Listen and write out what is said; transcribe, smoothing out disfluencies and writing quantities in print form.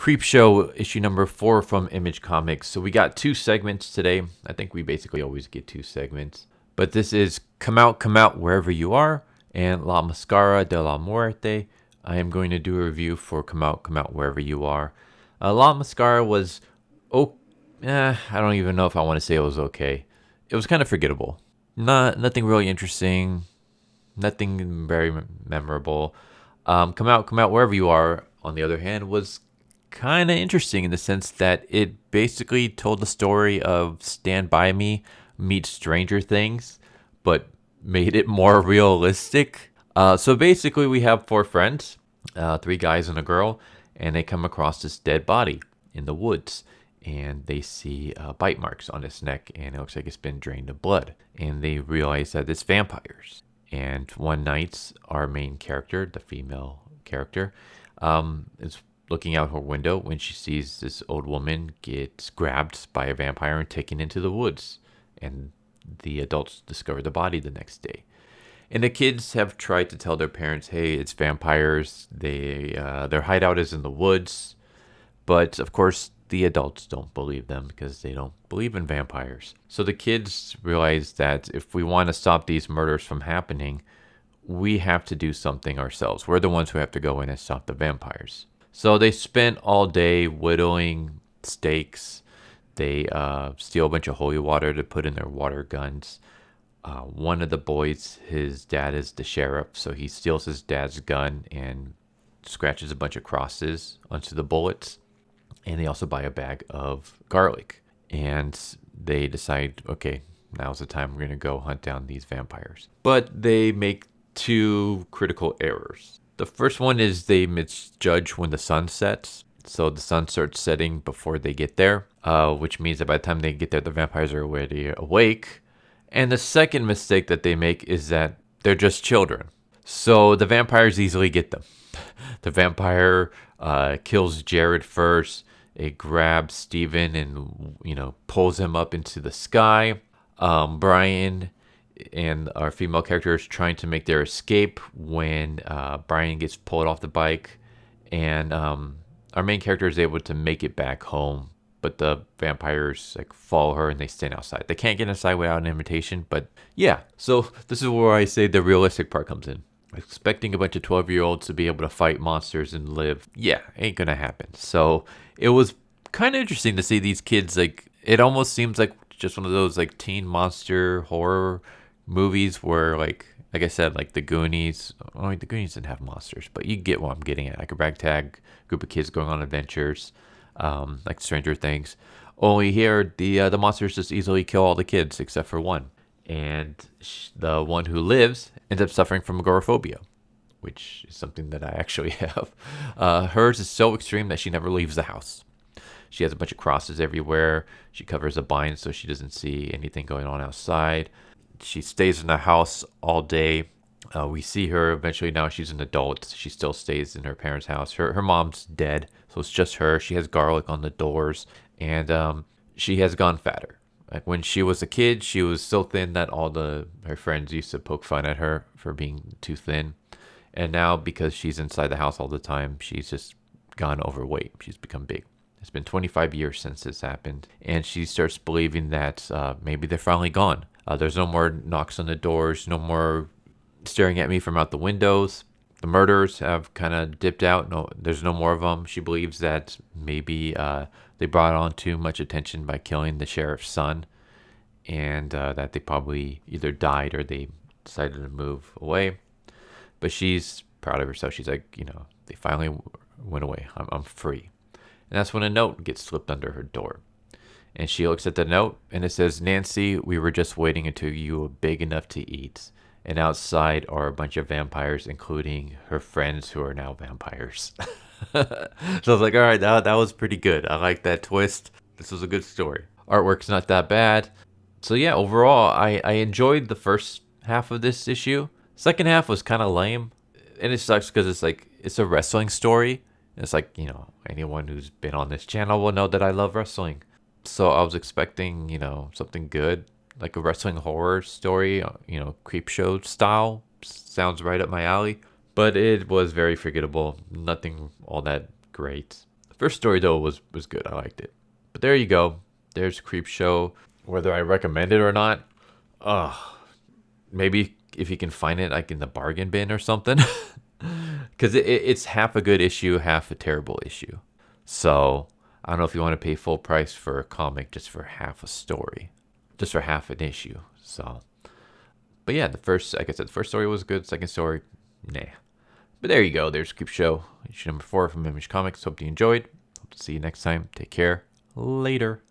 Creepshow issue number 4 from Image Comics. So we got 2 segments today. I think we basically always get 2 segments. But this is Come Out Wherever You Are and La Mascara de la Muerte. I am going to do a review for Come Out Wherever You Are. La Mascara was, I don't even know if I want to say it was okay. It was kind of forgettable. Nothing really interesting. Nothing very memorable. Come Out Wherever You Are, on the other hand, was kind of interesting in the sense that it basically told the story of Stand By Me meets Stranger Things, but made it more realistic. So basically we have 4 friends, 3 guys and a girl, and they come across this dead body in the woods, and they see bite marks on its neck, and it looks like it's been drained of blood, and they realize that it's vampires. And one night, our main character, the female character, is looking out her window when she sees this old woman get grabbed by a vampire and taken into the woods. And the adults discover the body the next day. And the kids have tried to tell their parents, hey, it's vampires. Their hideout is in the woods. But, of course, the adults don't believe them because they don't believe in vampires. So the kids realize that if we want to stop these murders from happening, we have to do something ourselves. We're the ones who have to go in and stop the vampires. So they spent all day whittling stakes. They steal a bunch of holy water to put in their water guns. One of the boys, his dad is the sheriff, so he steals his dad's gun and scratches a bunch of crosses onto the bullets. And they also buy a bag of garlic. And they decide, okay, now's the time we're going to go hunt down these vampires. But they make 2 critical errors. The first one is they misjudge when the sun sets. So the sun starts setting before they get there, which means that by the time they get there, the vampires are already awake. And the second mistake that they make is that they're just children. So the vampires easily get them. The vampire kills Jared first. It grabs Steven and, pulls him up into the sky. Brian and our female character is trying to make their escape when Brian gets pulled off the bike. And our main character is able to make it back home. But the vampires follow her and they stand outside. They can't get inside without an invitation. But yeah, so this is where I say the realistic part comes in. Expecting a bunch of 12-year-olds to be able to fight monsters and live, ain't gonna happen. So it was kind of interesting to see these kids, it almost seems like just one of those teen monster horror movies where like I said, the Goonies. The Goonies didn't have monsters, but you get what I'm getting at. Like a ragtag group of kids going on adventures, like Stranger Things. Only here, the monsters just easily kill all the kids except for one. And the one who lives ends up suffering from agoraphobia, which is something that I actually have. Hers is so extreme that she never leaves the house. She has a bunch of crosses everywhere. She covers a blind so she doesn't see anything going on outside. She stays in the house all day. We see her eventually. Now she's an adult. She still stays in her parents' house. Her mom's dead, so it's just her. She has garlic on the doors, and she has gone fatter. Like when she was a kid, she was so thin that all her friends used to poke fun at her for being too thin. And now, because she's inside the house all the time, she's just gone overweight. She's become big. It's been 25 years since this happened. And she starts believing that maybe they're finally gone. There's no more knocks on the doors, no more staring at me from out the windows. The murderers have kind of dipped out. No, there's no more of them. She believes that maybe they brought on too much attention by killing the sheriff's son, and that they probably either died or they decided to move away. But she's proud of herself. She's like, they finally went away. I'm free. And that's when a note gets slipped under her door. And she looks at the note, and it says, Nancy, we were just waiting until you were big enough to eat. And outside are a bunch of vampires, including her friends who are now vampires. So I was like, all right, that was pretty good. I like that twist. This was a good story. Artwork's not that bad. So yeah, overall, I enjoyed the first half of this issue. Second half was kind of lame. And it sucks because it's a wrestling story. It's anyone who's been on this channel will know that I love wrestling. So I was expecting, something good. Like a wrestling horror story, Creepshow style. Sounds right up my alley. But it was very forgettable. Nothing all that great. First story though was good. I liked it. But there you go. There's Creepshow. Whether I recommend it or not, maybe if you can find it like in the bargain bin or something. Because it's half a good issue, half a terrible issue. So I don't know if you want to pay full price for a comic just for half a story, just for half an issue. So, but yeah, like I said, the first story was good. Second story, nah. But there you go. There's Creepshow, issue number 4 from Image Comics. Hope you enjoyed. Hope to see you next time. Take care. Later.